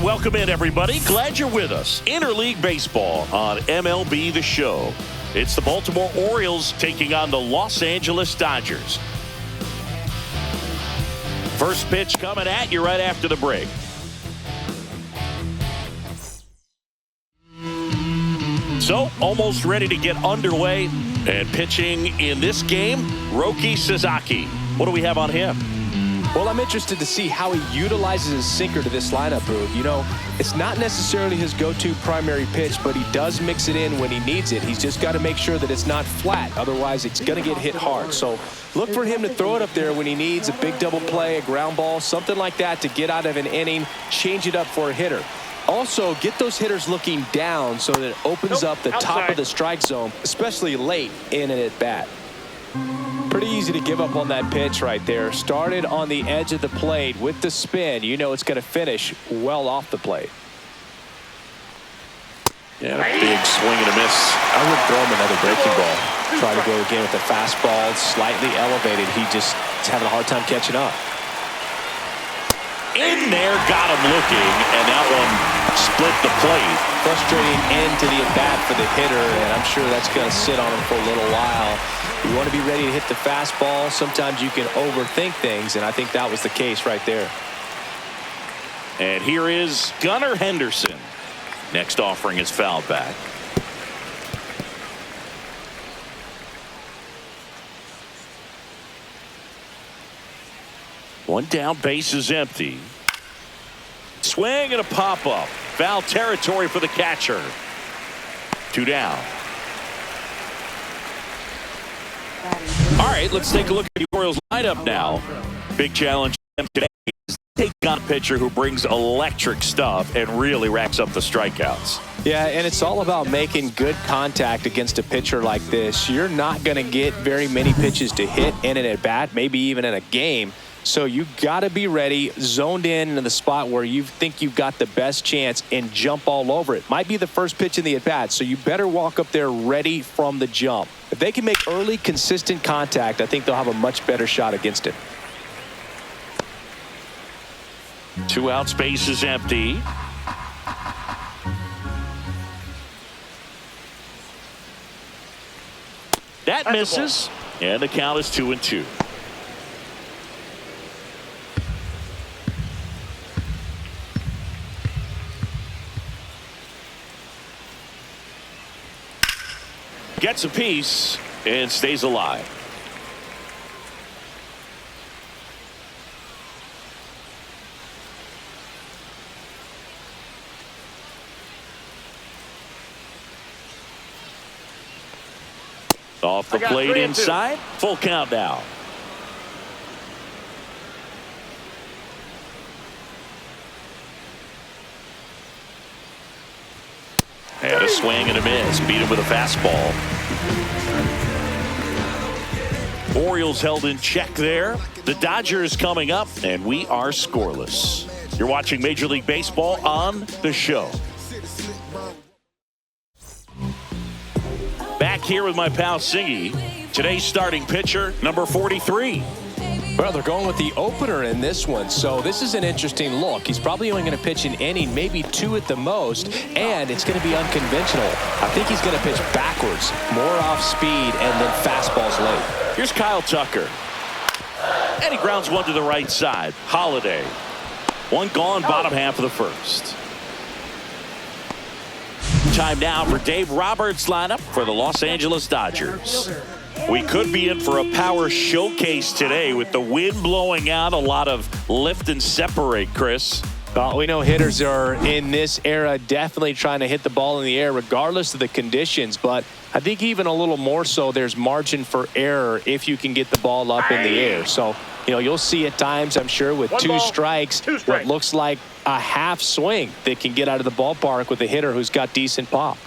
And welcome in, everybody. Glad you're with us. Interleague Baseball on MLB The Show. It's the Baltimore Orioles taking on the Los Angeles Dodgers. First pitch coming at you right after the break. So, almost ready to get underway. And pitching in this game, Roki Sasaki. What do we have on him? Well, I'm interested to see how he utilizes his sinker to this lineup, Boog. You know, it's not necessarily his go-to primary pitch, but he does mix it in when he needs it. He's just got to make sure that it's not flat. Otherwise, it's going to get hit hard. So look for him to throw it up there when he needs a big double play, a ground ball, something like that to get out of an inning, change it up for a hitter. Also, get those hitters looking down so that it opens up the top of the strike zone, especially late in an at-bat. Pretty easy to give up on that pitch right there. Started on the edge of the plate with the spin. You know it's going to finish well off the plate. Yeah, a big swing and a miss. I would throw him another breaking ball. Try to go again with the fastball, slightly elevated. He just is having a hard time catching up. In there, got him looking, and that one split the plate. Frustrating end to the at-bat for the hitter, and I'm sure that's going to sit on him for a little while. You want to be ready to hit the fastball. Sometimes you can overthink things, and I think that was the case right there. And here is Gunnar Henderson. Next offering is fouled back. One down, base is empty. Swing and a pop-up. Foul territory for the catcher. Two down. All right, let's take a look at the Orioles lineup now. Big challenge today is to take on a pitcher who brings electric stuff and really racks up the strikeouts. Yeah, and it's all about making good contact against a pitcher like this. You're not going to get very many pitches to hit in an at-bat, maybe even in a game. So you got to be ready, zoned in the spot where you think you've got the best chance and jump all over it. Might be the first pitch in the at-bat, so you better walk up there ready from the jump. If they can make early, consistent contact, I think they'll have a much better shot against it. 2 outs, base is empty. That misses, and the count is 2-2. Gets a piece and stays alive. Off the plate inside. Full count now. And a swing and a miss. Beat him with a fastball. Orioles held in check there. The Dodgers coming up, and we are scoreless. You're watching Major League Baseball on The Show. Back here with my pal Singy. Today's starting pitcher, number 43. Well, they're going with the opener in this one, so this is an interesting look. He's probably only going to pitch an inning, maybe 2 at the most, and it's going to be unconventional. I think he's going to pitch backwards, more off speed, and then fastballs late. Here's Kyle Tucker. And he grounds one to the right side. Holiday. One gone, bottom half of the first. Time now for Dave Roberts' lineup for the Los Angeles Dodgers. We could be in for a power showcase today with the wind blowing out, a lot of lift and separate, Chris. We know hitters are in this era definitely trying to hit the ball in the air regardless of the conditions, but I think even a little more so there's margin for error if you can get the ball up in the air. So, you know, you'll see at times, I'm sure, with two strikes, what looks like a half swing that can get out of the ballpark with a hitter who's got decent pop.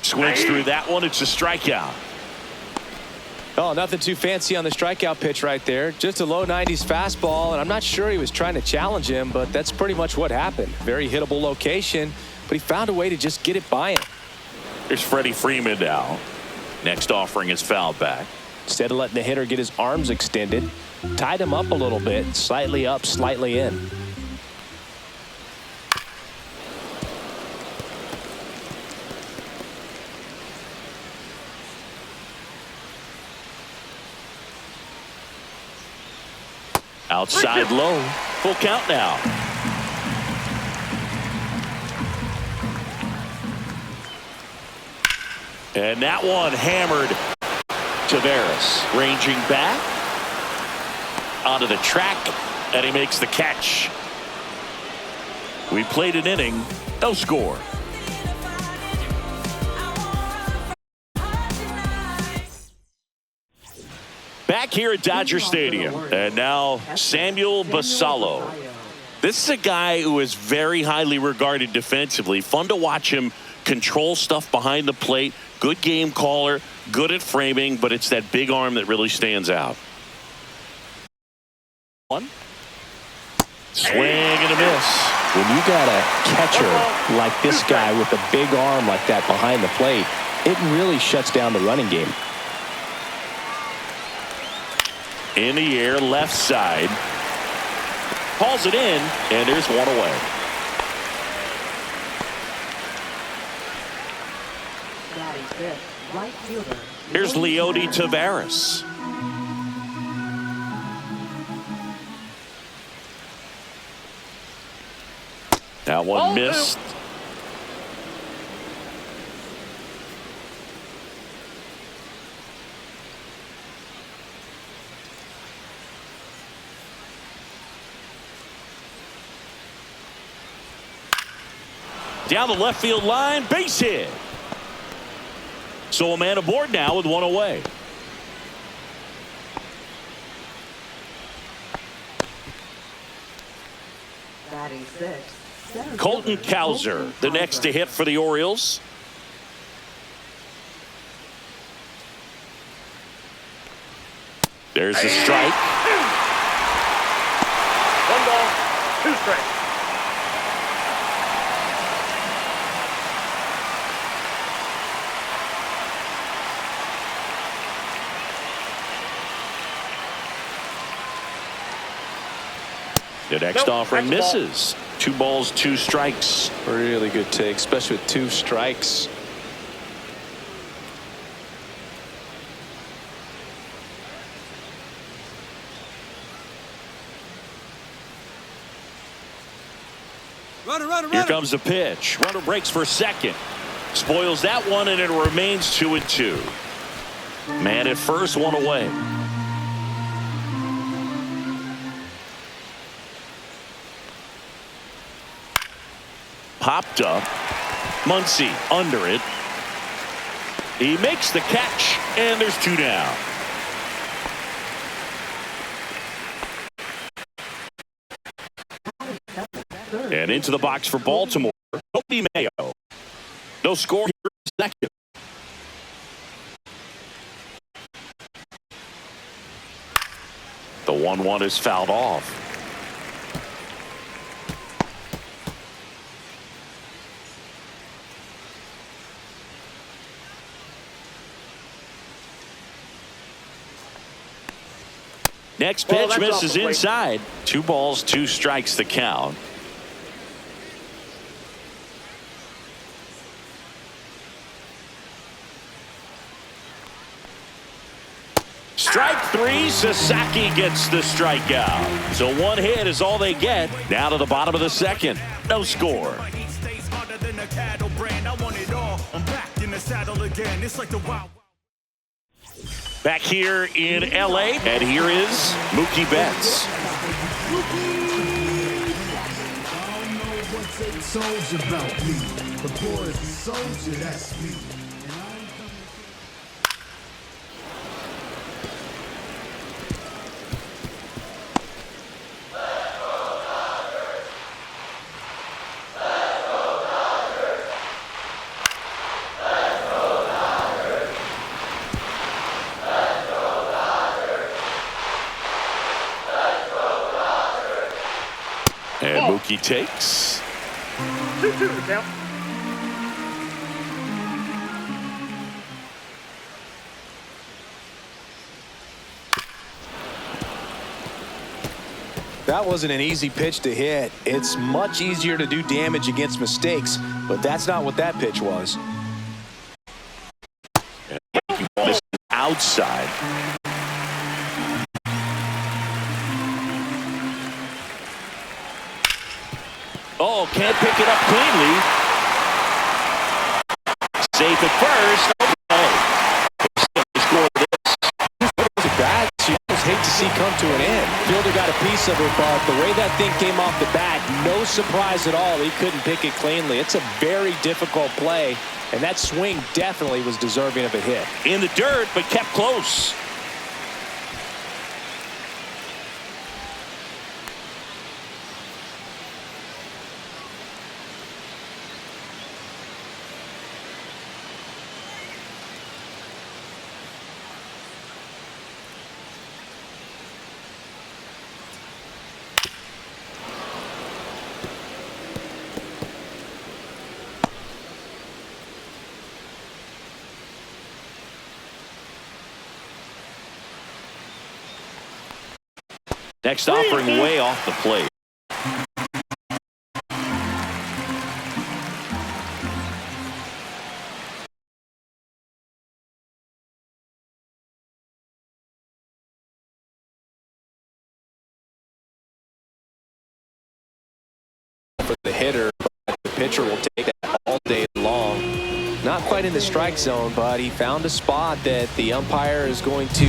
Swings through that one. It's a strikeout. Oh, nothing too fancy on the strikeout pitch right there. Just a low 90s fastball, and I'm not sure he was trying to challenge him, but that's pretty much what happened. Very hittable location, but he found a way to just get it by him. Here's Freddie Freeman now. Next offering is fouled back. Instead of letting the hitter get his arms extended, tied him up a little bit, slightly up, slightly in. Outside low. Full count now. And that one hammered. Tavares ranging back onto the track, and he makes the catch. We played an inning, no score. Back here at Dodger Stadium, and now Samuel Basallo. This is a guy who is very highly regarded defensively. Fun to watch him control stuff behind the plate. Good game caller, good at framing, but it's that big arm that really stands out. One. Swing and a miss. When you got a catcher like this guy with a big arm like that behind the plate, it really shuts down the running game. In the air, left side. Calls it in, and there's one away. Here's Leody Tavares. That one missed. Down the left field line, base hit. So a man aboard now with one away. Colton Cowser, the next to hit for the Orioles. There's the strike. 1 ball, 2 strikes. The next offering misses. 2 balls, 2 strikes. Really good take, especially with 2 strikes. Here comes the pitch. Runner breaks for second. Spoils that one, and it remains 2-2. Man at first, one away. Popped up. Muncy under it. He makes the catch, and there's 2 down. And into the box for Baltimore, Cody Mayo. No score here in second. The 1-1 is fouled off. Next pitch misses inside. 2 balls, 2 strikes the count. Strike 3, Sasaki gets the strikeout. So 1 hit is all they get. Now to the bottom of the second. No score. Back here in LA, and here is Mookie Betts. And Mookie takes. 2-2 to count. That wasn't an easy pitch to hit. It's much easier to do damage against mistakes, but that's not what that pitch was. This is outside. Oh, can't pick it up cleanly. Safe at first. Okay. Score this. Those are bad. You almost hate to see come to an end. Fielder got a piece of it, but the way that thing came off the bat, no surprise at all. He couldn't pick it cleanly. It's a very difficult play, and that swing definitely was deserving of a hit. In the dirt, but kept close. Next offering way off the plate. For the hitter, the pitcher will take that all day long. Not quite in the strike zone, but he found a spot that the umpire is going to,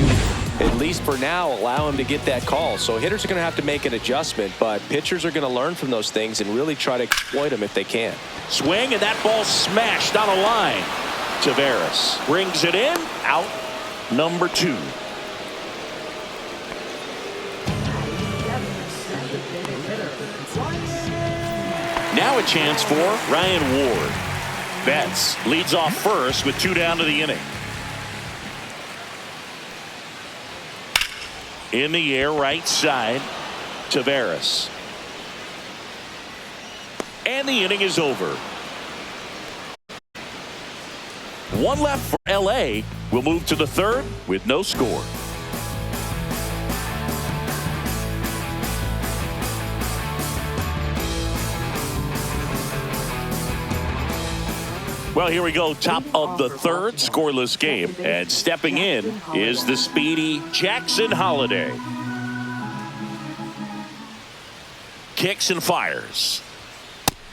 at least for now, allow him to get that call. So hitters are going to have to make an adjustment, but pitchers are going to learn from those things and really try to exploit them if they can. Swing, and that ball smashed on a line. Taveras brings it in. Out number 2. Now a chance for Ryan Ward. Betts leads off first with 2 down to the inning. In the air, right side, Taveras. And the inning is over. 1 left for LA. We'll move to the 3rd with no score. Well, here we go. Top of the 3rd, scoreless game. And stepping in is the speedy Jackson Holiday. Kicks and fires.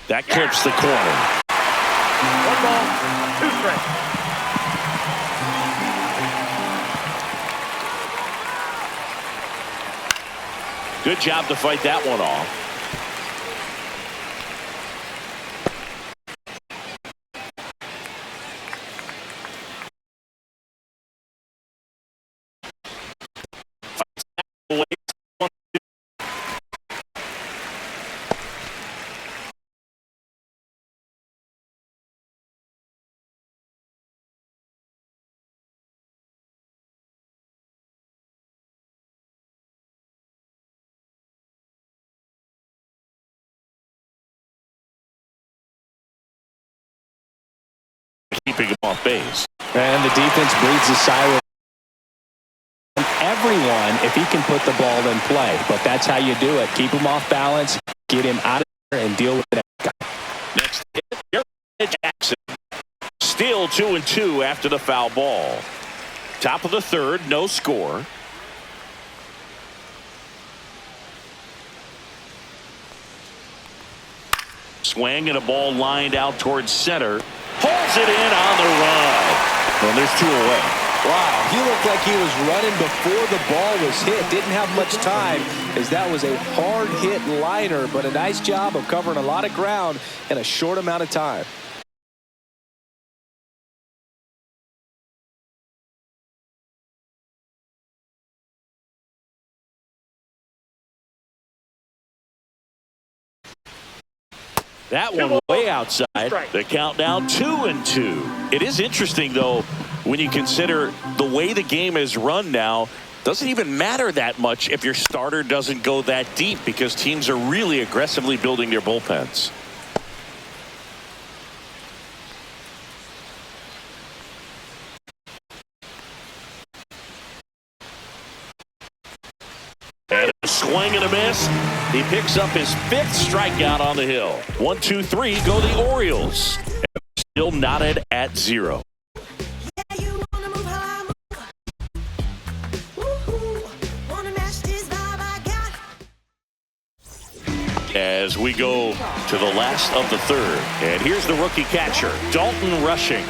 That clips the corner. 1 ball, 2 strikes. Good job to fight that one off. Keeping him off base. And the defense breathes a sigh of everyone if he can put the ball in play. But that's how you do it. Keep him off balance, get him out of there, and deal with that guy. Next hit, Jackson. Still 2-2 after the foul ball. Top of the 3rd, no score. Swing and a ball lined out towards center. Pulls it in on the run. And there's 2 away. Wow, he looked like he was running before the ball was hit. Didn't have much time as that was a hard hit liner, but a nice job of covering a lot of ground in a short amount of time. That one way outside. The countdown 2-2. It is interesting, though, when you consider the way the game is run now. Doesn't even matter that much if your starter doesn't go that deep because teams are really aggressively building their bullpens. And a swing and a miss. He picks up his 5th strikeout on the hill. 1, 2, 3 go the Orioles. Still knotted at 0. as we go to the last of the third. And here's the rookie catcher, Dalton Rushing.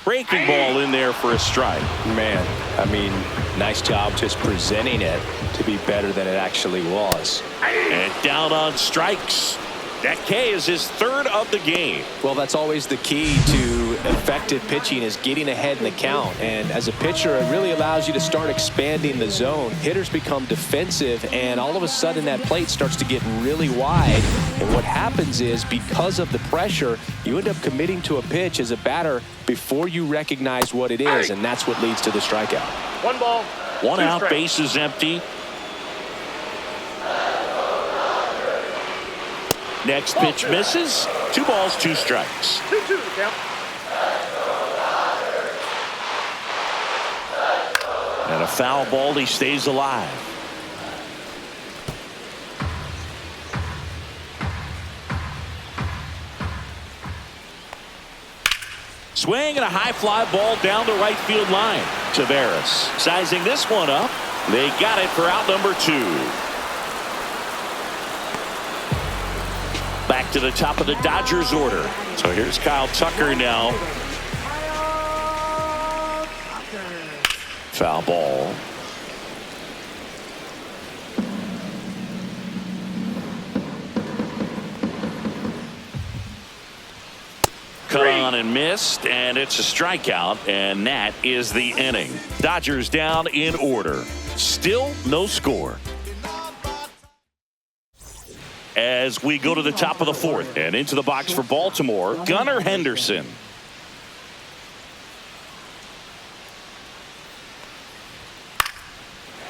Breaking ball in there for a strike. Man, I mean, nice job just presenting it to be better than it actually was. And down on strikes. That K is his third of the game. Well, that's always the key to effective pitching, is getting ahead in the count. And as a pitcher, it really allows you to start expanding the zone. Hitters become defensive, and all of a sudden that plate starts to get really wide. And what happens is, because of the pressure, you end up committing to a pitch as a batter before you recognize what it is, and that's what leads to the strikeout. 1 ball, 1 2 out, strikes. base is empty. Next pitch misses. 2 balls, 2 strikes. 2-2 the count. And a foul ball. He stays alive. Swing and a high fly ball down the right field line. Taveras sizing this one up. They got it for out number 2. Back to the top of the Dodgers order. So here's Kyle Tucker now. Foul ball. Cut on and missed, and it's a strikeout, and that is the inning. Dodgers down in order. Still no score. As we go to the top of the 4th and into the box for Baltimore, Gunnar Henderson.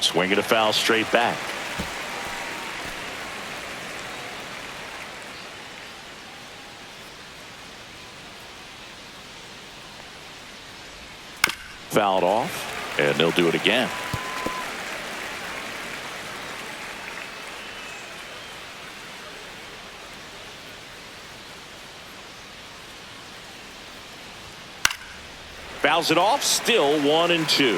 Swinging a foul straight back. Fouled off, and they'll do it again. Fouls it off, still 1-2.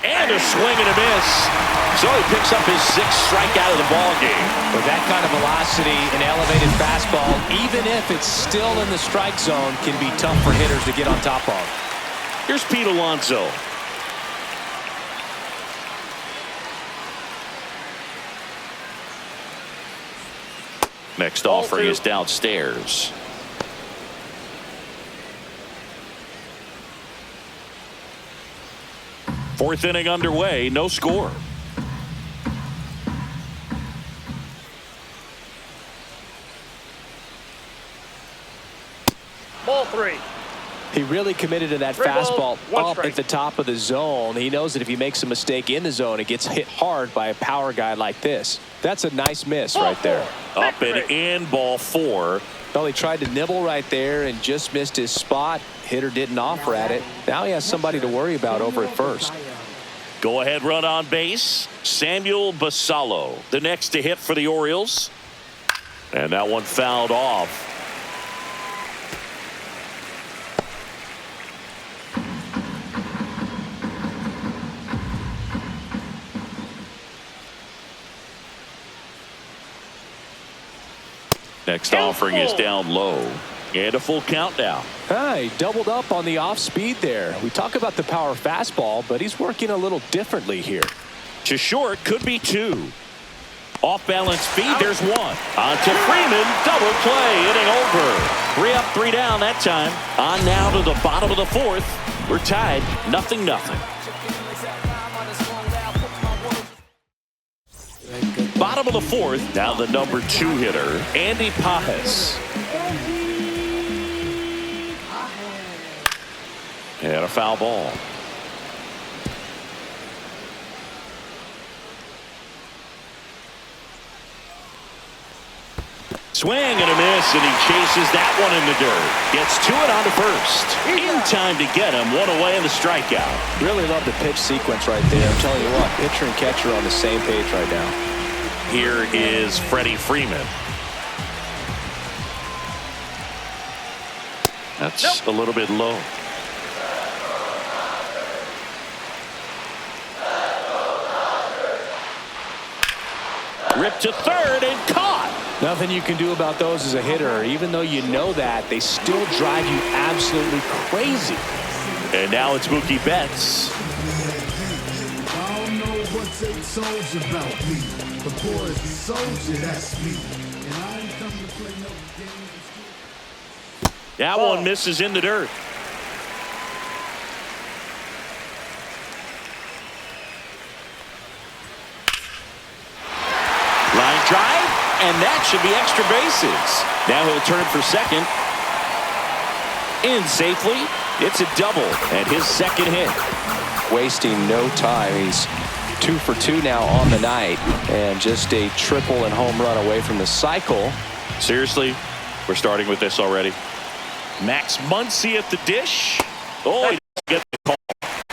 And a swing and a miss. So he picks up his 6th strikeout of the ball game. With that kind of velocity, an elevated fastball, even if it's still in the strike zone, can be tough for hitters to get on top of. Here's Pete Alonso. Next offering is downstairs. Fourth inning underway, no score. Ball 3. He really committed to that 3 balls, fastball 1 up strike. at the top of the zone. He knows that if he makes a mistake in the zone, it gets hit hard by a power guy like this. That's a nice miss right there. Up and in, ball 4. Well, he tried to nibble right there and just missed his spot. Hitter didn't offer at it. Now he has somebody to worry about over at first. Go ahead run on base. Samuel Basallo, the next to hit for the Orioles. And that one fouled off. Next offering is down low. And a full count now. He doubled up on the off speed there. We talk about the power fastball, but he's working a little differently here. To short, could be 2. Off balance speed, there's 1. On to Freeman, double play, inning over. 3 up, 3 down that time. On now to the bottom of the 4th. We're tied, 0-0. Bottom of the 4th, now the number 2 hitter, Andy Pajes. And a foul ball. Swing and a miss, and he chases that one in the dirt. Gets to it on to first. In time to get him. One away in the strikeout. Really love the pitch sequence right there. I'm telling you what, pitcher and catcher are on the same page right now. here is Freddie Freeman. That's a little bit low. Ripped to third and caught. Nothing you can do about those as a hitter. Even though you know that, they still drive you absolutely crazy. And now it's Mookie Betts. I don't know what they told you about me. The boy is a soldier, that's me. And I ain't come to play no games. That one misses in the dirt. Line drive, and that should be extra bases. Now he'll turn for second. In safely. It's a double and his second hit. Wasting no time. He's 2 for 2 now on the night, and just a triple and home run away from the cycle. Seriously, we're starting with this already. Max Muncy at the dish. Oh, he doesn't get the call.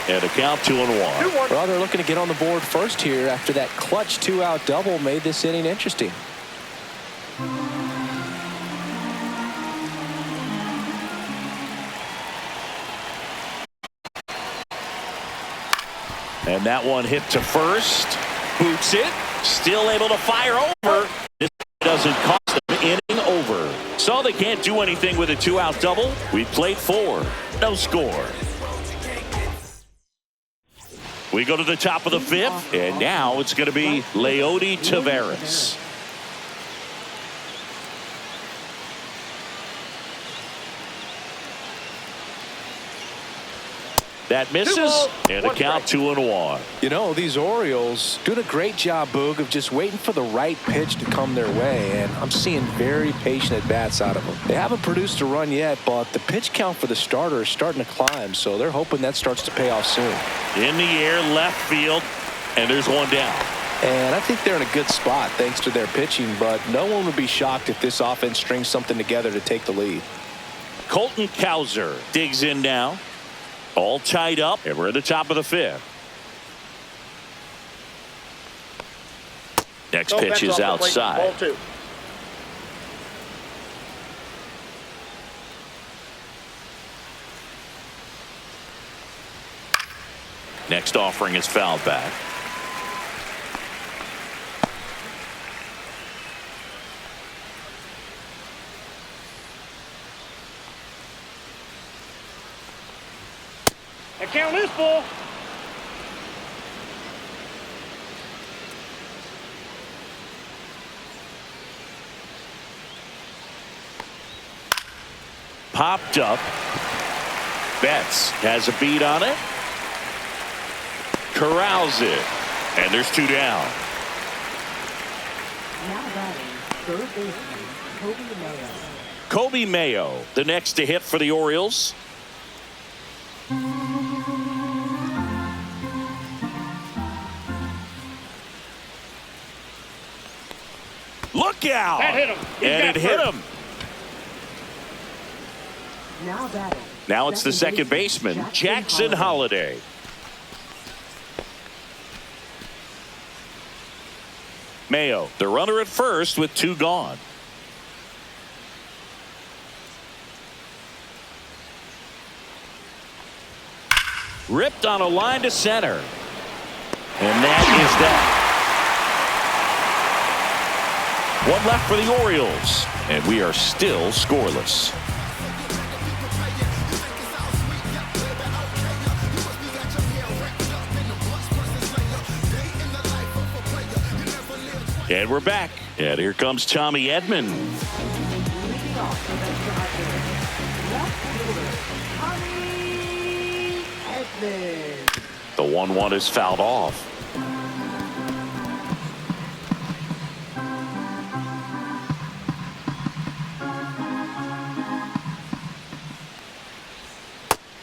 And a count 2-1. Well, they're looking to get on the board first here after that clutch 2-out double made this inning interesting. And that one hit to first. Boots it. Still able to fire over. This doesn't cost them. Inning over. So they can't do anything with a 2-out double. We played 4. No score. We go to the top of the 5th. And now it's going to be Leody Taveras. That misses, and a count 2-1. You know, these Orioles doing a great job, Boog, of just waiting for the right pitch to come their way, and I'm seeing very patient at-bats out of them. They haven't produced a run yet, but the pitch count for the starter is starting to climb, so they're hoping that starts to pay off soon. In the air, left field, and there's one down. And I think they're in a good spot thanks to their pitching, but no one would be shocked if this offense strings something together to take the lead. Colton Cowser digs in now. All tied up, and we're at the top of the 5th. Next pitch is outside. Ball 2. Next offering is fouled back. That count is full. Popped up. Betts has a beat on it. Corrals it. And there's 2 down. Now batting, third baseman, Kobe Mayo. Kobe Mayo, the next to hit for the Orioles. Look out! That hit him. And it hit him. Now batting. Now it's the second baseman, Jackson Holliday. Mayo, the runner at first with 2 gone. Ripped on a line to center. And that is that. One left for the Orioles, and we are still scoreless. And we're back. And here comes Tommy Edman. Leading off the left fielder, Tommy Edman. The 1-1 is fouled off.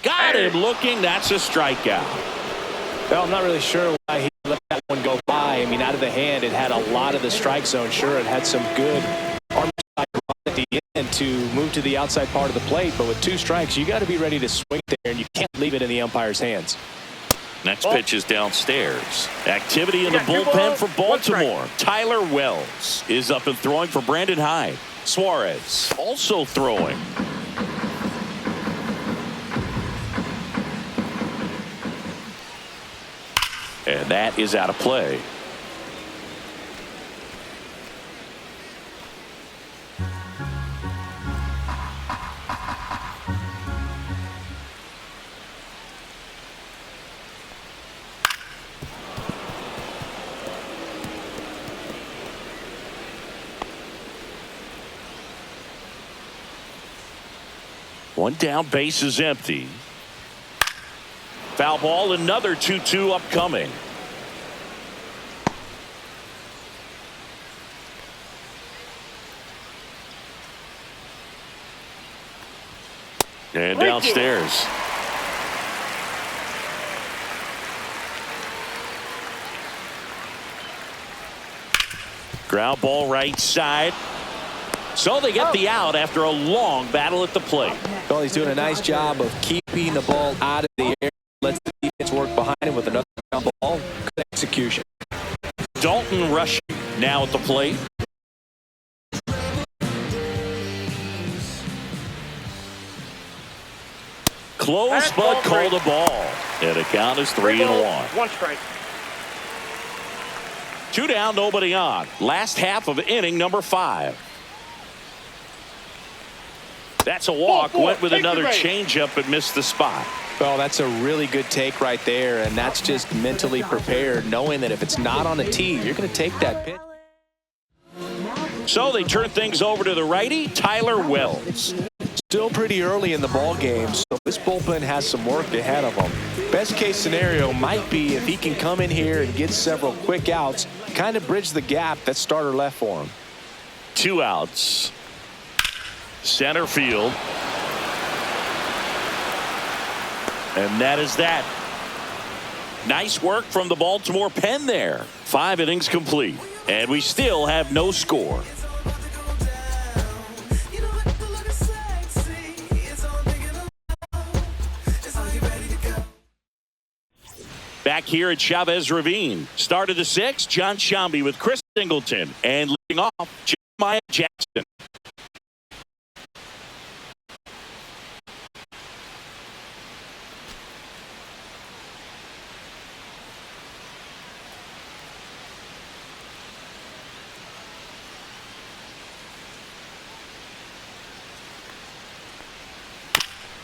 Got him looking. That's a strikeout. Well, I'm not really sure why he let that one go by. I mean, out of the hand, it had a lot of the strike zone. Sure, it had some good arm side at the end to move to the outside part of the plate, but with 2 strikes, you got to be ready to swing there, and you can't leave it in the umpire's hands. Next Ball. pitch is downstairs. Activity in You the got two bullpen balls, for one strike. Baltimore. Tyler Wells is up and throwing for Brandon Hyde. Suarez also throwing. And that is out of play. One down, base is empty. Foul ball, another 2-2 upcoming. And downstairs. Ground ball right side. So they get the out after a long battle at the plate. Well, he's doing a nice job of keeping the ball out of the air. Lets the defense work behind him with another ground ball. Good execution. Dalton rushing now at the plate. Close, but called a ball. And the count is 3-1. One strike. 2 down, nobody on. Last half of inning number 5. That's a walk. Ball four. Went with Take the another base. changeup and missed the spot. Well, that's a really good take right there, and that's just mentally prepared, knowing that if it's not on the tee, you're going to take that pitch. So they turn things over to the righty, Tyler Wells. Still pretty early in the ball game, so this bullpen has some work ahead of them. Best case scenario might be if he can come in here and get several quick outs, kind of bridge the gap that starter left for him. 2 outs. Center field. And that is that. Nice work from the Baltimore pen there. 5 innings complete. And we still have no score. Back here at Chavez Ravine. Start of the 6th, John Shambi with Chris Singleton. And leading off, Jeremiah Jackson.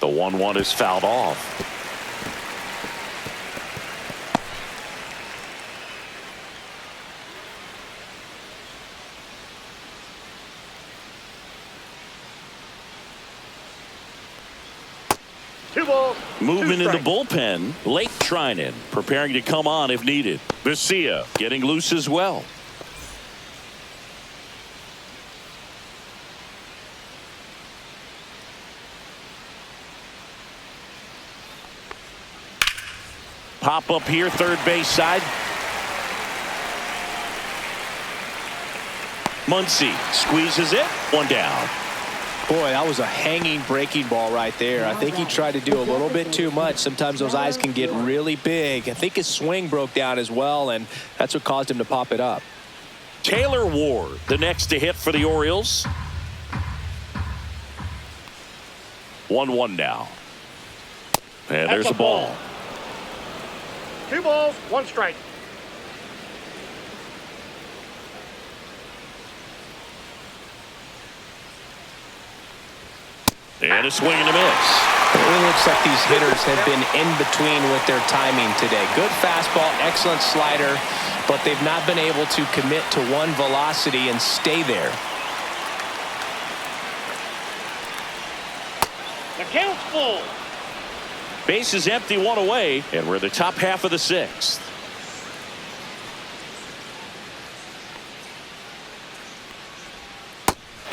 The 1-1 is fouled off. Two balls. Movement in the bullpen. Lake Trinan preparing to come on if needed. Vesia getting loose as well. Pop up here, third base side. Muncy squeezes it. 1 down. Boy, that was a hanging breaking ball right there. I think he tried to do a little bit too much. Sometimes those eyes can get really big. I think his swing broke down as well, and that's what caused him to pop it up. Taylor Ward, the next to hit for the Orioles. 1-1 now. And there's a ball. 2 balls, 1 strike. And a swing and a miss. It really looks like these hitters have been in between with their timing today. Good fastball, excellent slider, but they've not been able to commit to one velocity and stay there. The count's full. Base is empty, 1 away, and we're the top half of the 6th.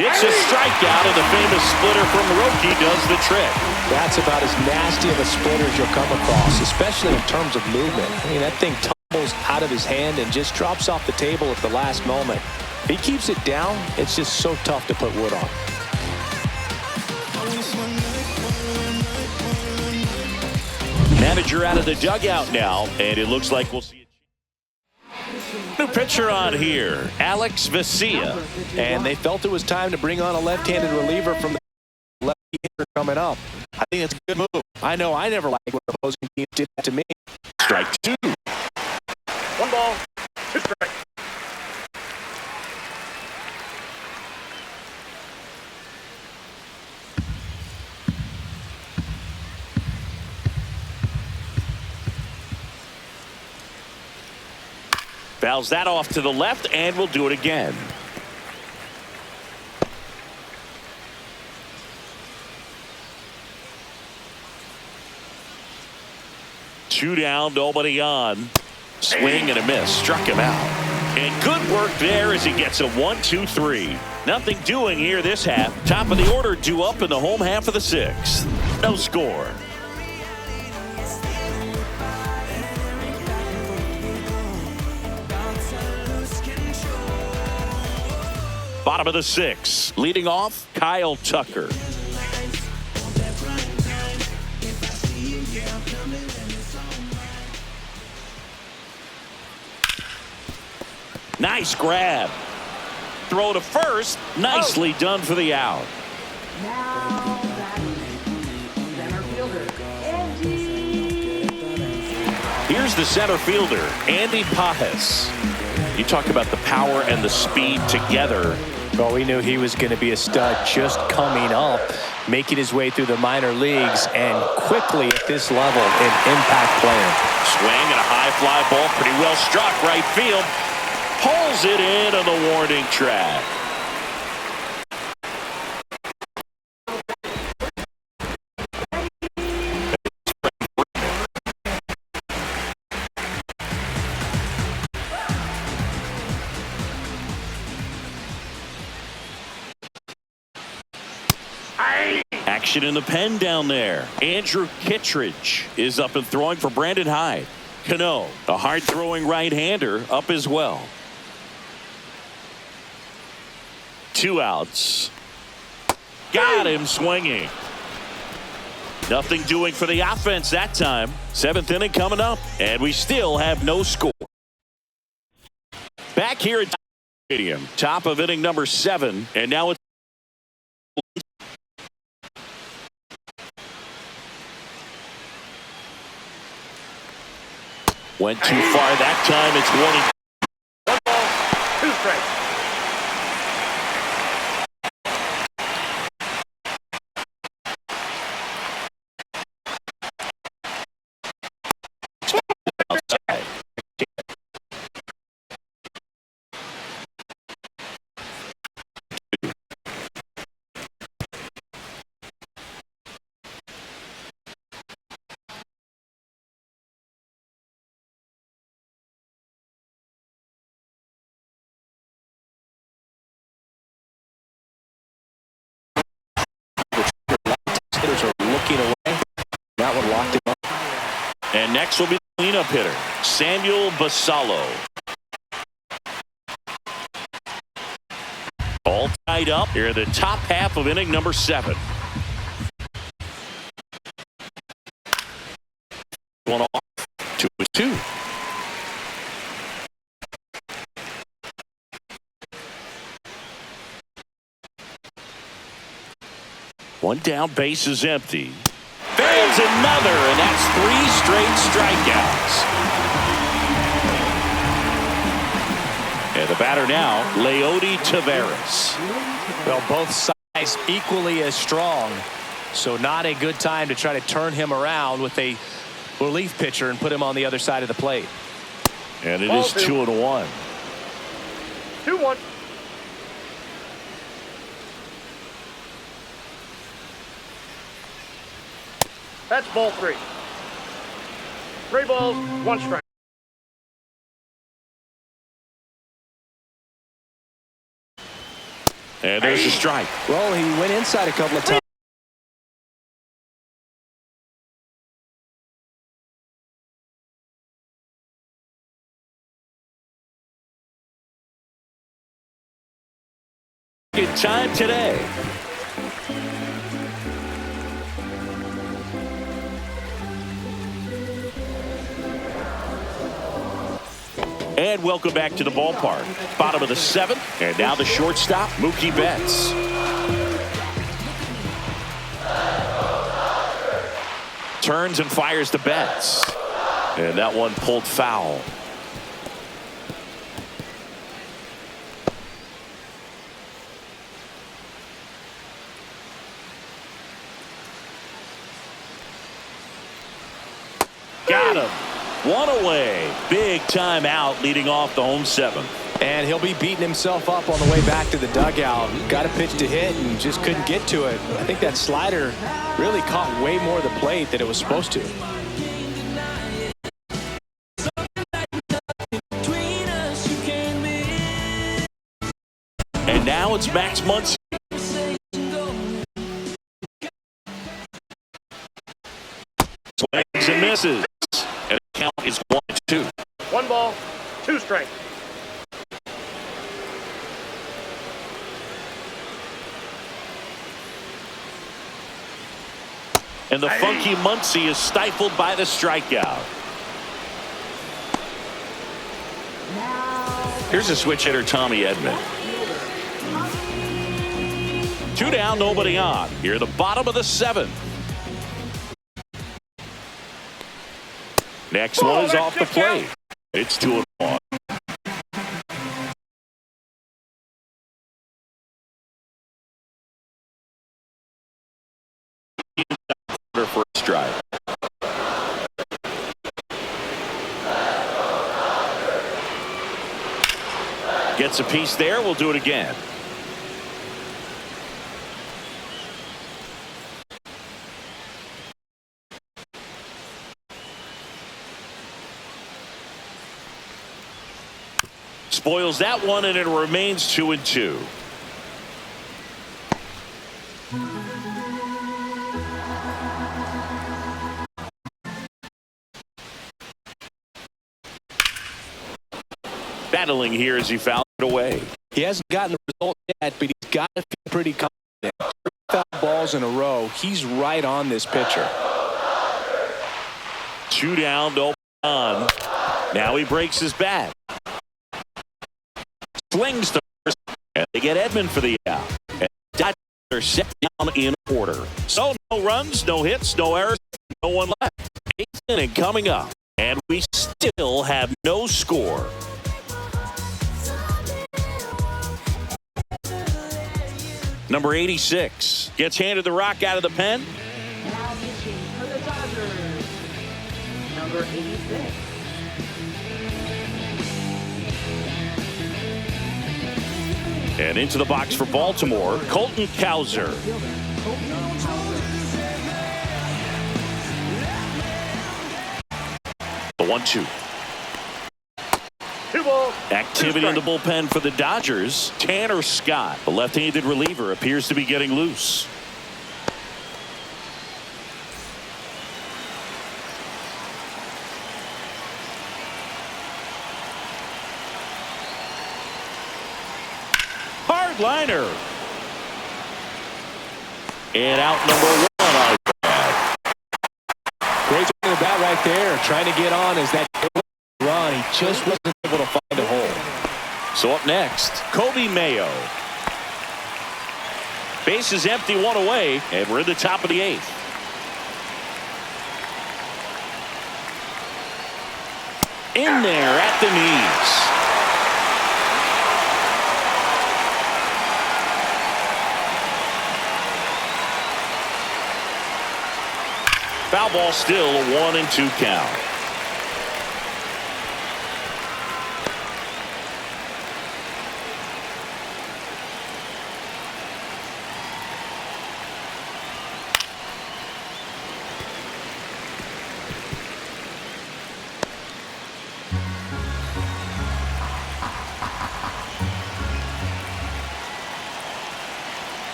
It's a strikeout, and the famous splitter from Roki does the trick. That's about as nasty of a splitter as you'll come across, especially in terms of movement. I mean, that thing tumbles out of his hand and just drops off the table at the last moment. If he keeps it down, it's just so tough to put wood on. Manager out of the dugout now, and it looks like we'll see a new pitcher on here, Alex Vesia. And they felt it was time to bring on a left-handed reliever from the lefty hitter coming up. I think it's a good move. I know I never liked when opposing teams did that to me. Strike two. 1 ball, 2 strikes. Fouls that off to the left, and we'll do it again. Two down, nobody on. Swing and a miss. Struck him out. And good work there as he gets a 1-2-3. Nothing doing here this half. Top of the order due up in the home half of the 6th. No score. Bottom of the 6th. Leading off, Kyle Tucker. Nice grab. Throw to first. Nicely done for the out. Now batting, center fielder, Andy. Here's the center fielder, Andy Pajes. You talk about the power and the speed together. Well, we knew he was going to be a stud just coming up, making his way through the minor leagues, and quickly at this level, an impact player. Swing and a high fly ball, pretty well struck right field. Pulls it in on the warning track. Action in the pen down there. Andrew Kittredge is up and throwing for Brandon Hyde. Cano, a hard-throwing right-hander, up as well. 2 outs. Got him swinging. Nothing doing for the offense that time. 7th inning coming up, and we still have no score. Back here at Stadium, top of inning number 7, and now it's went too far that time. It's 1 ball, 2 strikes. outside. Hitters are looking away. That one locked him up. And next will be the cleanup hitter, Samuel Basallo. All tied up here in the top half of inning number 7. One off, 2-2. One down, base is empty. There's another, and that's 3 straight strikeouts. And the batter now, Leody Taveras. Well, both sides equally as strong, so not a good time to try to turn him around with a relief pitcher and put him on the other side of the plate. And it is 2-1. 2-1. That's ball 3. 3 balls, 1 strike. And there's a strike. Well, he went inside a couple of times. Good time today. And welcome back to the ballpark. Bottom of the 7th, and now the shortstop, Mookie Betts. Turns and fires to Betts. And that one pulled foul. Got him. One away. Big time out leading off the home 7th. And he'll be beating himself up on the way back to the dugout. Got a pitch to hit and just couldn't get to it. I think that slider really caught way more of the plate than it was supposed to. And now it's Max Muncy. Swings and misses. And the count is 1-2. 1 ball, 2 strikes. And the funky Muncy is stifled by the strikeout. Here's a switch hitter, Tommy Edman. 2 down, nobody on. Here, the bottom of the 7th. Next one is off the plate. It's 2-1. For a strike. Gets a piece there. We'll do it again. Spoils that one, and it remains 2-2. Battling here as he fouled it away. He hasn't gotten the result yet, but he's got to feel pretty confident. 3 foul balls in a row. He's right on this pitcher. 2 down, no on. Now he breaks his bat. Swings to first, and they get Edman for the out. And Dodgers are set down in order. So no runs, no hits, no errors, no one left. 8th inning coming up, and we still have no score. Number 86 gets handed the rock out of the pen. Now pitching for the Dodgers, number 86. And into the box for Baltimore, Colton Cowser. The 1-2. 2 balls. Activity in the bullpen for the Dodgers. Tanner Scott, the left-handed reliever, appears to be getting loose. Hard liner. And out number 1. Great swing of the bat right there, trying to get on as that run. He just wasn't able to find a hole. So up next, Kobe Mayo. Base is empty, 1 away, and we're in the top of the 8th. In there at the knees. Foul ball, still a 1-2 count.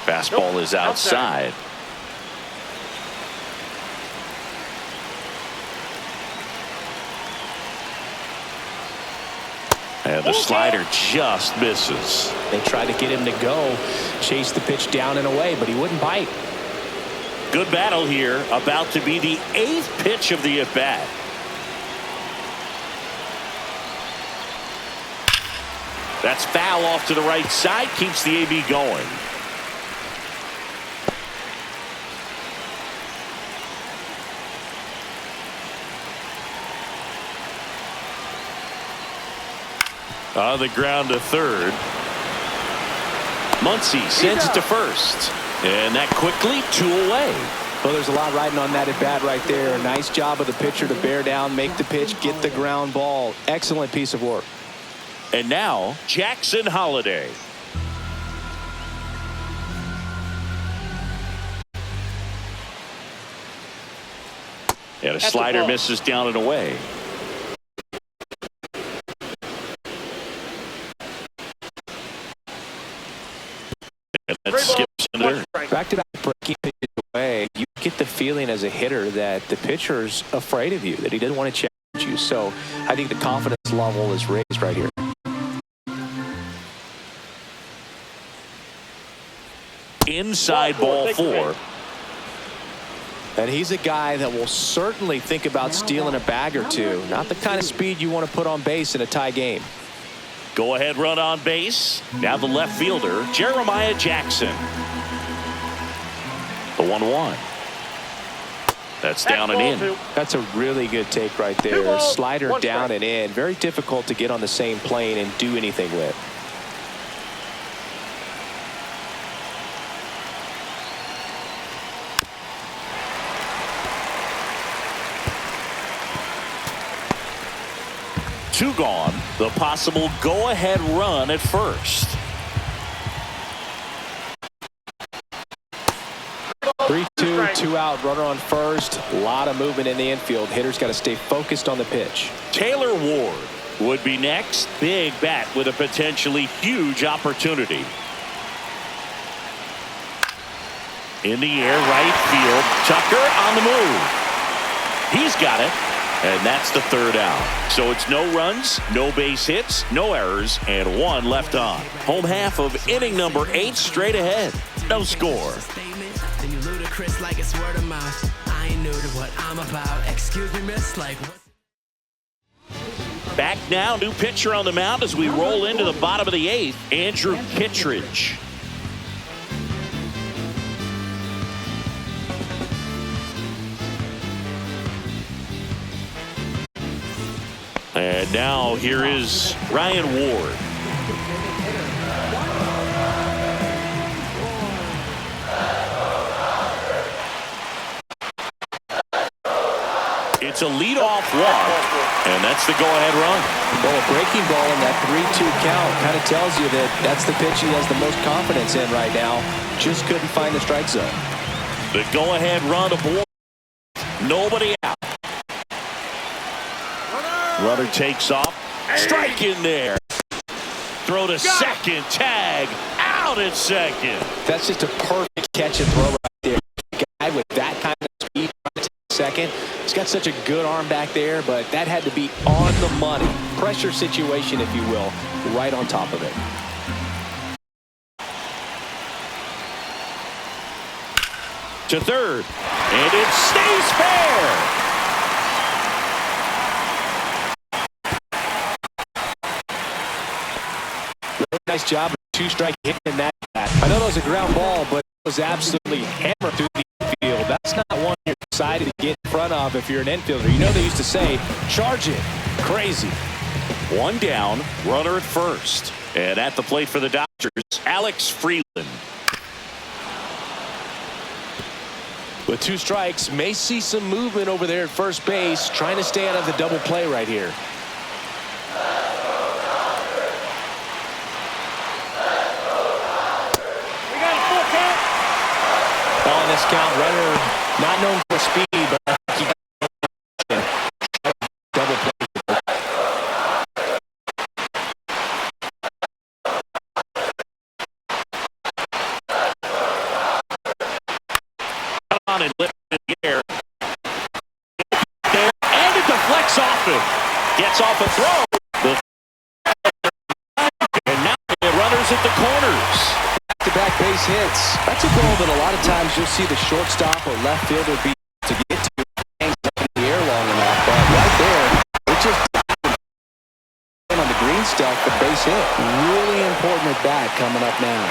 Fastball is outside. And the slider just misses. They tried to get him to go, chase the pitch down and away, but he wouldn't bite. Good battle here. About to be the 8th pitch of the at-bat. That's foul off to the right side. Keeps the AB going. On the ground to third. Muncy sends it to first. And that quickly 2 away. Well, there's a lot riding on that at bat right there. Nice job of the pitcher to bear down, make the pitch, get the ground ball. Excellent piece of work. And now Jackson Holliday. And a slider misses down and away. And that skips under. Back-to-back breaking pitches away. You get the feeling as a hitter that the pitcher's afraid of you, that he doesn't want to challenge you. So I think the confidence level is raised right here. Inside ball 4. And he's a guy that will certainly think about stealing a bag or two. Not the kind of speed you want to put on base in a tie game. Go ahead run on base. Now the left fielder, Jeremiah Jackson. The 1-1. That's down and in. That's a really good take right there. Slider down and in. Very difficult to get on the same plane and do anything with. Two gone. The possible go-ahead run at first. 3-2, 2 out, runner on first. A lot of movement in the infield. Hitter's got to stay focused on the pitch. Taylor Ward would be next. Big bat with a potentially huge opportunity. In the air, right field. Tucker on the move. He's got it. And that's the 3rd out. So it's no runs, no base hits, no errors, and 1 left on. Home half of inning number 8 straight ahead. No score. Back now, new pitcher on the mound as we roll into the bottom of the 8th, Andrew Kittredge. And now here is Ryan Ward. It's a leadoff walk, and that's the go-ahead run. Well, a breaking ball in that 3-2 count kind of tells you that that's the pitch he has the most confidence in right now. Just couldn't find the strike zone. The go-ahead run aboard. Nobody out. Runner takes off. Strike in there. Throw to second. Tag. Out at second. That's just a perfect catch and throw right there. A guy with that kind of speed at second. He's got such a good arm back there, but that had to be on the money. Pressure situation, if you will, right on top of it. To third. And it stays fair. Nice job of 2-strike hitting that. I know that was a ground ball, but it was absolutely hammered through the infield. That's not one you're excited to get in front of if you're an infielder. You know they used to say, charge it. Crazy. 1 down, runner at first. And at the plate for the Dodgers, Alex Freeland. With 2 strikes, may see some movement over there at first base, trying to stay out of the double play right here. This count, runner not known for speed, but I think he double play. On and lift in the air. There, and it deflects off it. Gets off a throw. And now the runners at the corners. Back base hits. That's a ball that a lot of times you'll see the shortstop or left fielder be to get to hangs up in the air long enough. But right there, it just on the green himself a base hit. Really important at bat coming up now.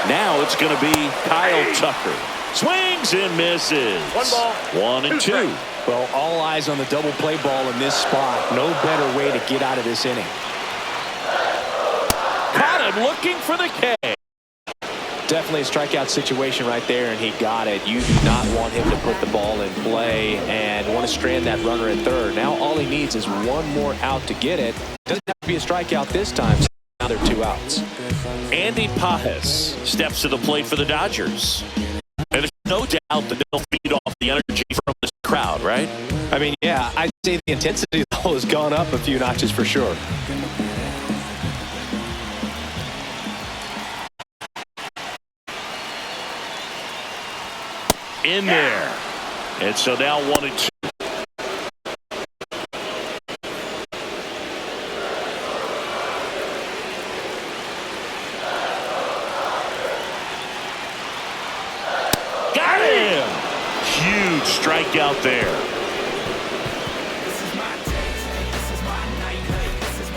Now it's going to be Kyle Tucker. Swings and misses. 1 ball, 1 and 2. strikes. Well, all eyes on the double play ball in this spot. No better way to get out of this inning. Caught him looking for the K. Definitely a strikeout situation right there, and he got it. You do not want him to put the ball in play and want to strand that runner at third. Now all he needs is one more out to get it. Doesn't have to be a strikeout this time. So now they're 2 outs. Andy Pajes steps to the plate for the Dodgers. And there's no doubt that they'll feed off the energy from this crowd, right? I mean, yeah, I'd say the intensity level has gone up a few notches for sure. In there. And so now 1 and 2. Got him. Huge strikeout there.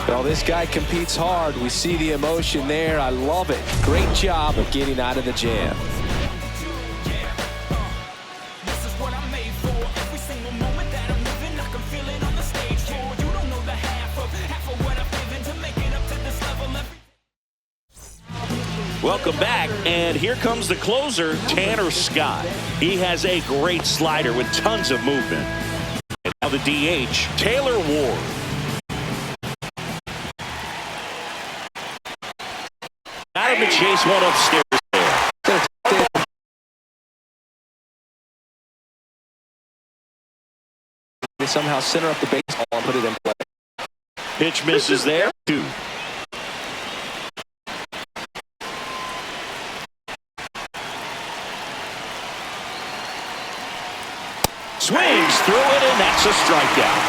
Well, this guy competes hard. We see the emotion there. I love it. Great job of getting out of the jam. Welcome back, and here comes the closer, Tanner Scott. He has a great slider with tons of movement. And now the DH, Taylor Ward. Got him to chase one upstairs there. They somehow center up the baseball and put it in play. Pitch misses there. 2. Swings through it, and that's a strikeout.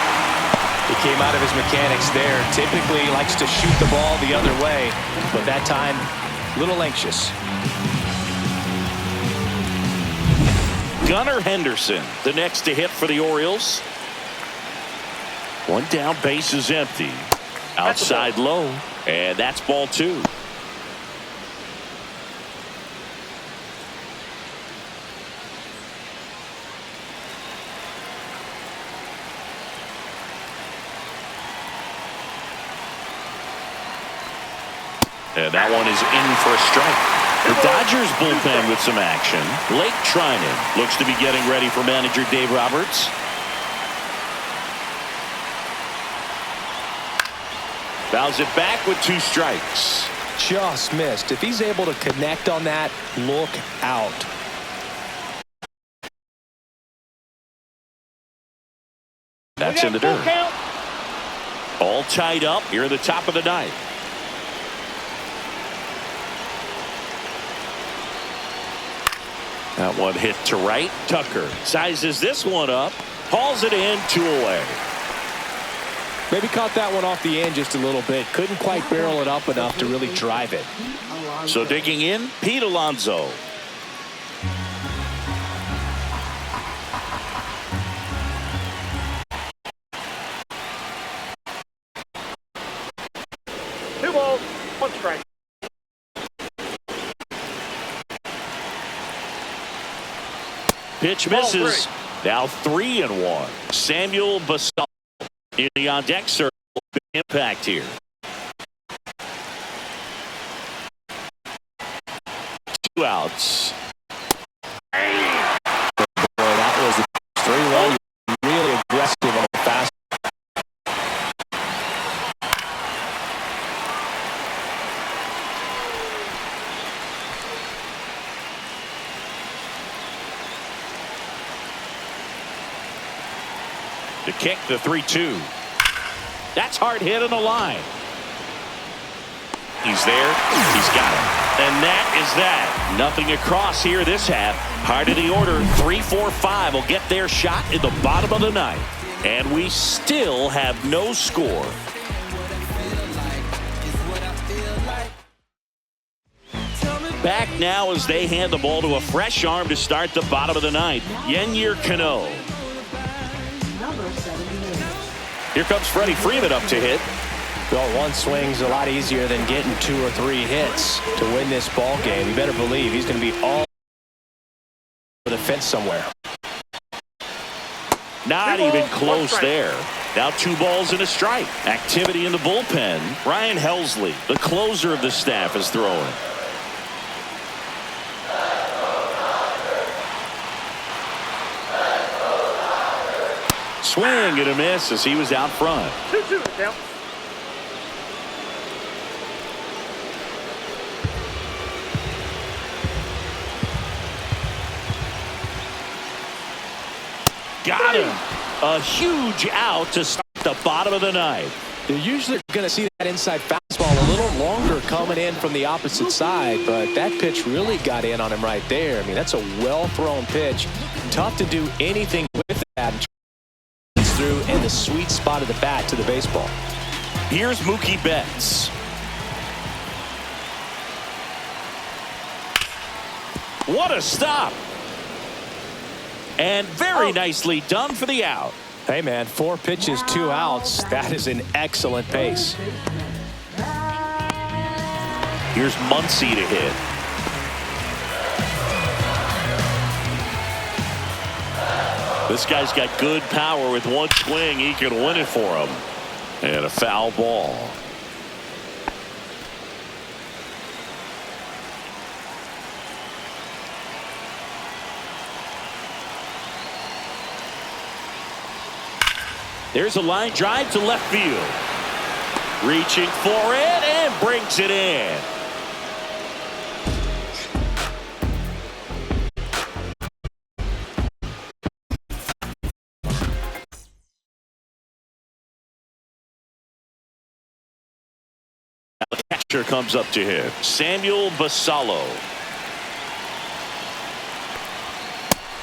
He came out of his mechanics there. Typically he likes to shoot the ball the other way, but that time a little anxious. Gunnar Henderson, the next to hit for the Orioles. 1 down, base is empty. Outside low, and that's ball 2. And that one is in for a strike. The Dodgers bullpen with some action. Blake Trinan looks to be getting ready for manager Dave Roberts. Fouls it back with 2 strikes. Just missed. If he's able to connect on that, look out. That's in the dirt. All tied up here at the top of the 9th. That one hit to right. Tucker sizes this one up, hauls it in, 2 away. Maybe caught that one off the end just a little bit. Couldn't quite barrel it up enough to really drive it. So digging in, Pete Alonso. Two balls, 1 strike. Pitch misses. Now 3 and 1. Samuel Basallo in the on deck circle. Big impact here. 2 outs. Boy, that was the 3-1. Really aggressive on the fast. To kick the 3-2. That's hard hit on the line. He's there. He's got it. And that is that. Nothing across here this half. Part of the order. 3-4-5 will get their shot in the bottom of the 9th. And we still have no score. Back now as they hand the ball to a fresh arm to start the bottom of the 9th. Yennier Cano. Number 78. Here comes Freddie Freeman up to hit. Well, one swing's a lot easier than getting 2 or 3 hits to win this ball game. You better believe he's going to be all over the fence somewhere. Not even close there. Now 2 balls and a strike. Activity in the bullpen. Ryan Helsley, the closer of the staff, is throwing. Swing and a miss as he was out front. 2-2 count. Got him. A huge out to start the bottom of the ninth. You're usually going to see that inside fastball a little longer coming in from the opposite side, but that pitch really got in on him right there. I mean, that's a well-thrown pitch. Tough to do anything with that. Through and the sweet spot of the bat to the baseball. Here's Mookie Betts. What a stop. And very nicely done for the out. Hey, man, 4 pitches, 2 outs. That is an excellent pace. Here's Muncy to hit. This guy's got good power. With one swing, he can win it for him. And a foul ball. There's a line drive to left field. Reaching for it and brings it in. Now the catcher comes up to him. Samuel Basallo.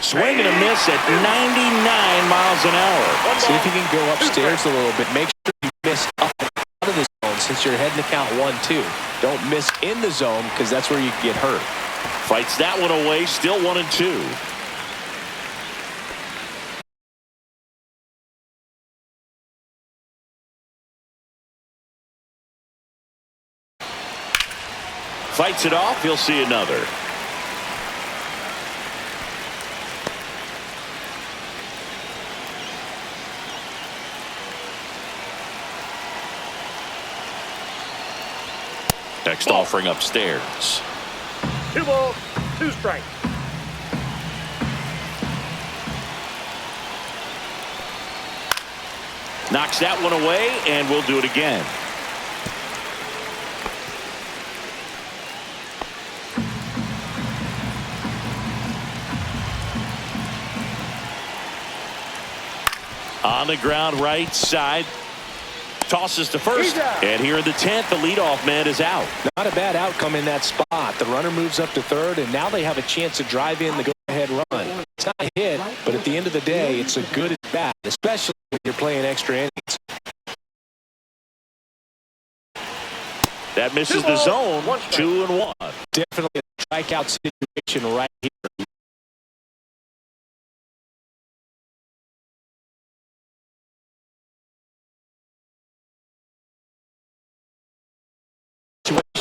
Swing and a miss at 99 miles an hour. See if you can go upstairs a little bit. Make sure you miss up and out of the zone since you're heading to count 1-2. Don't miss in the zone because that's where you can get hurt. Fights that one away. Still 1-2. Fights it off. He'll see another. Next offering upstairs. 2 balls, 2 strikes. Knocks that one away, and we'll do it again. On the ground right side. Tosses to first, and here in the 10th, the leadoff man is out. Not a bad outcome in that spot. The runner moves up to third, and now they have a chance to drive in the go-ahead run. It's not a hit, but at the end of the day, it's a good at bat, especially when you're playing extra innings. That misses the zone. 2-1. Definitely a strikeout situation right here.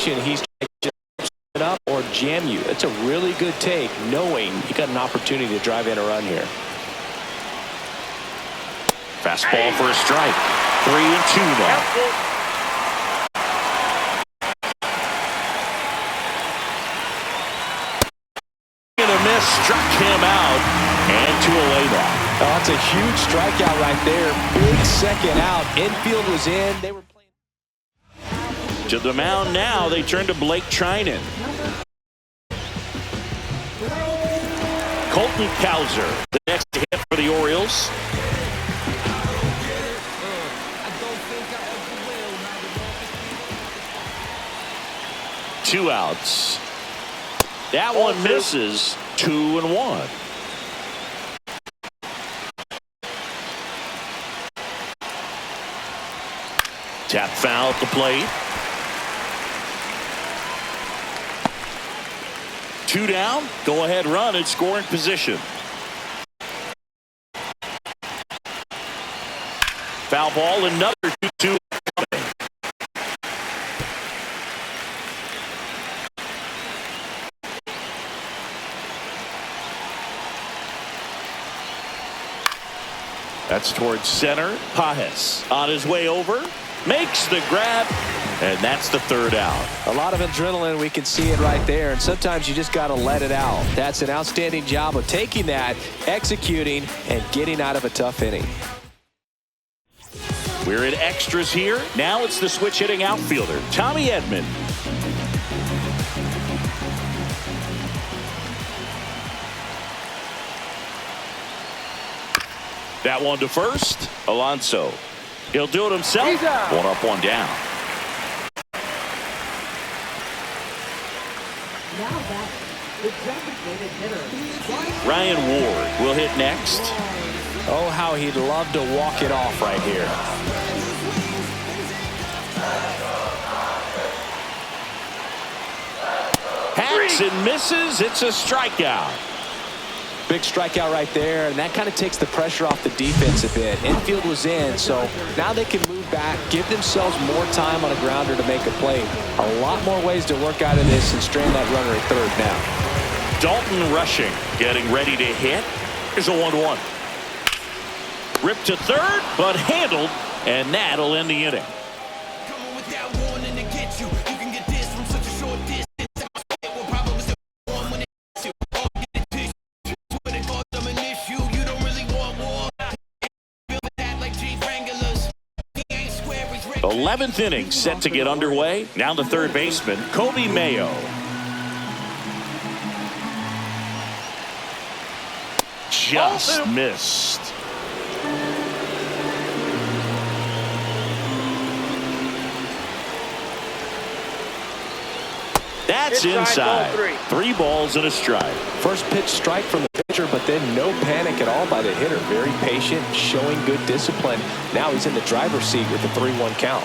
He's trying to just it up or jam you. It's a really good take, knowing you got an opportunity to drive in a run here. Fastball for a strike. 3-2 now. And a miss struck him out, and 2 away now. Oh, that's a huge strikeout right there. Big second out. Infield was in. They were playing. To the mound now, they turn to Blake Trinan. Colton Cowser, the next hit for the Orioles. Two outs. That one misses. 2-1. Tap foul at the plate. 2 down, go ahead run in scoring position. Foul ball, another 2-2. It's towards center. Pajes on his way over. Makes the grab. And that's the third out. A lot of adrenaline. We can see it right there. And sometimes you just got to let it out. That's an outstanding job of taking that, executing, and getting out of a tough inning. We're in extras here. Now it's the switch hitting outfielder, Tommy Edman. That one to first. Alonso. He'll do it himself. One up, one down. Now back, the designated hitter. Ryan Ward will hit next. Oh, how he'd love to walk it off right here. Hacks and misses. It's a strikeout. Big strikeout right there, and that kind of takes the pressure off the defense a bit. Infield was in, so now they can move back, give themselves more time on a grounder to make a play. A lot more ways to work out of this and strain that runner at third now. Dalton rushing, getting ready to hit. Here's a 1-1. Ripped to third, but handled, and that'll end the inning. The 11th inning set to get underway. Now the third baseman, Kobe Mayo. Just missed. That's inside. Three balls and a strike. First pitch strike from the pitcher, but then no panic at all by the hitter. Very patient, showing good discipline. Now he's in the driver's seat with the 3-1 count.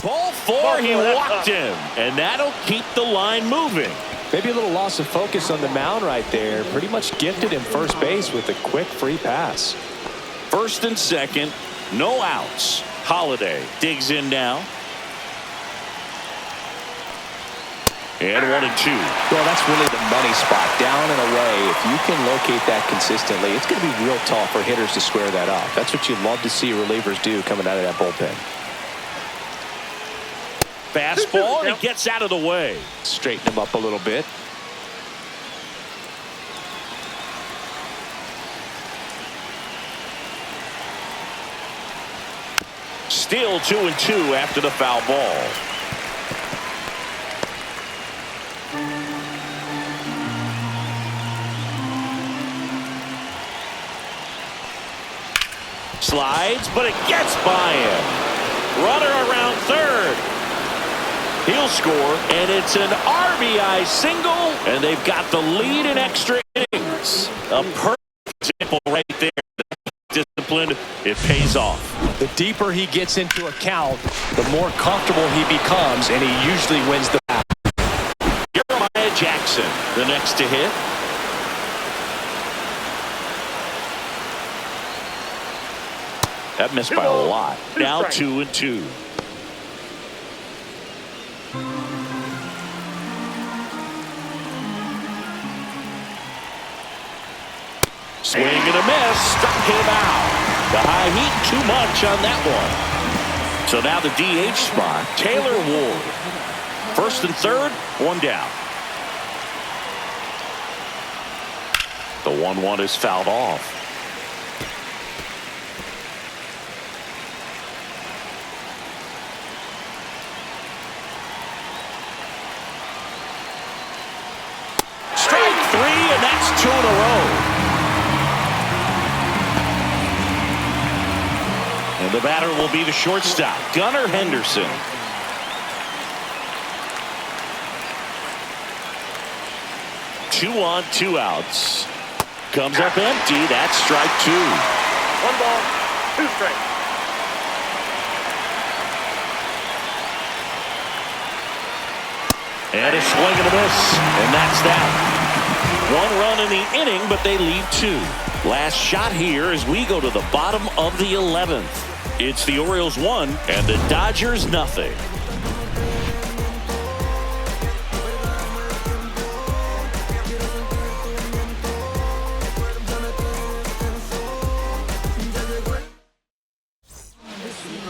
Ball four, he walked him, and that'll keep the line moving. Maybe a little loss of focus on the mound right there. Pretty much gifted him first base with a quick free pass. First and second, no outs. Holiday digs in now. And 1-2. Well, that's really the money spot, down and away. If you can locate that consistently, it's going to be real tough for hitters to square that up. That's what you love to see relievers do coming out of that bullpen. Fastball, and he gets out of the way. Straighten him up a little bit. Still 2-2 after the foul ball. Slides, but it gets by him. Runner around third. He'll score, and it's an RBI single, and they've got the lead in extra innings. A perfect example right there. Discipline, it pays off. The deeper he gets into a count, the more comfortable he becomes, and he usually wins the battle. Jeremiah Jackson, the next to hit. That missed by a lot. Now 2-2. Swing and a miss. Struck him out. The high heat too much on that one. So now the DH spot, Taylor Ward. First and third, one down. The 1-1 is fouled off. Strike three, and that's two in a row. And the batter will be the shortstop, Gunnar Henderson. Two on, two outs. Comes up empty. That's strike two. 1 ball, 2 strikes. And a swing and a miss. And that's that. 1 run in the inning, but they leave 2. Last shot here as we go to the bottom of the 11th. It's the Orioles 1 and the Dodgers nothing.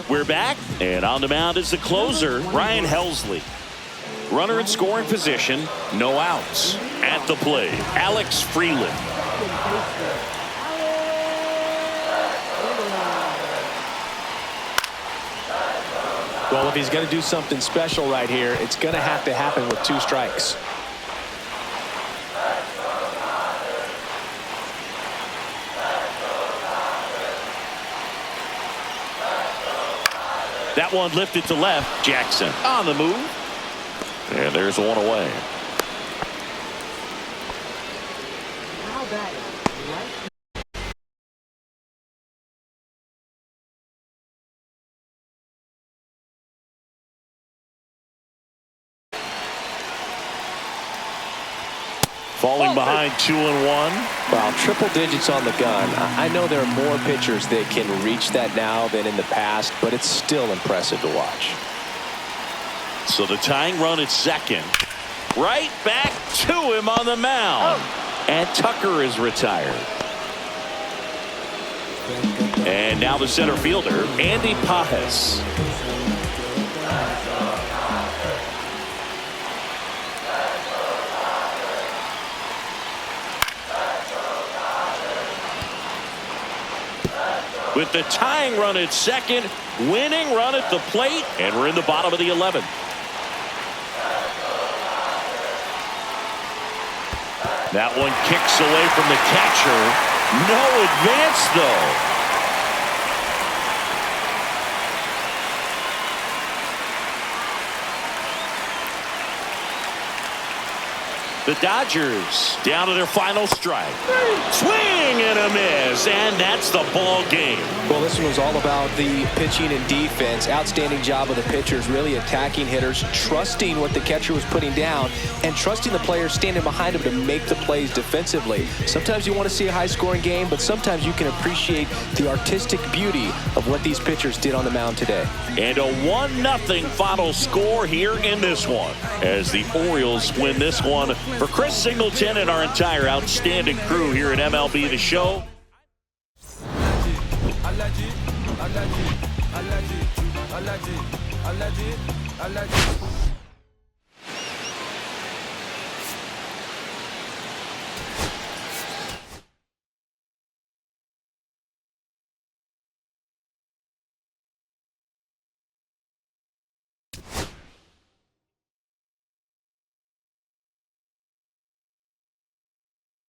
We're back, and on the mound is the closer, Ryan Helsley. Runner in scoring position, no outs. At the plate, Alex Freeland. Well, if he's going to do something special right here, it's going to have to happen with 2 strikes. That one lifted to left. Jackson on the move. And there's one away. How that is right. Falling behind 2-1. Well, triple digits on the gun. I know there are more pitchers that can reach that now than in the past, but it's still impressive to watch. So the tying run at second. Right back to him on the mound. And Tucker is retired. And now the center fielder, Andy Pajes. With the tying run at second, winning run at the plate, and we're in the bottom of the 11th. That one kicks away from the catcher. No advance, though. The Dodgers down to their final strike. Swing and a miss, and that's the ball game. Well, this one was all about the pitching and defense. Outstanding job of the pitchers, really attacking hitters, trusting what the catcher was putting down, and trusting the players standing behind him to make the plays defensively. Sometimes you want to see a high-scoring game, but sometimes you can appreciate the artistic beauty of what these pitchers did on the mound today. And a 1-0 final score here in this one, as the Orioles win this one. For Chris Singleton and our entire outstanding crew here at MLB The Show. Allergy.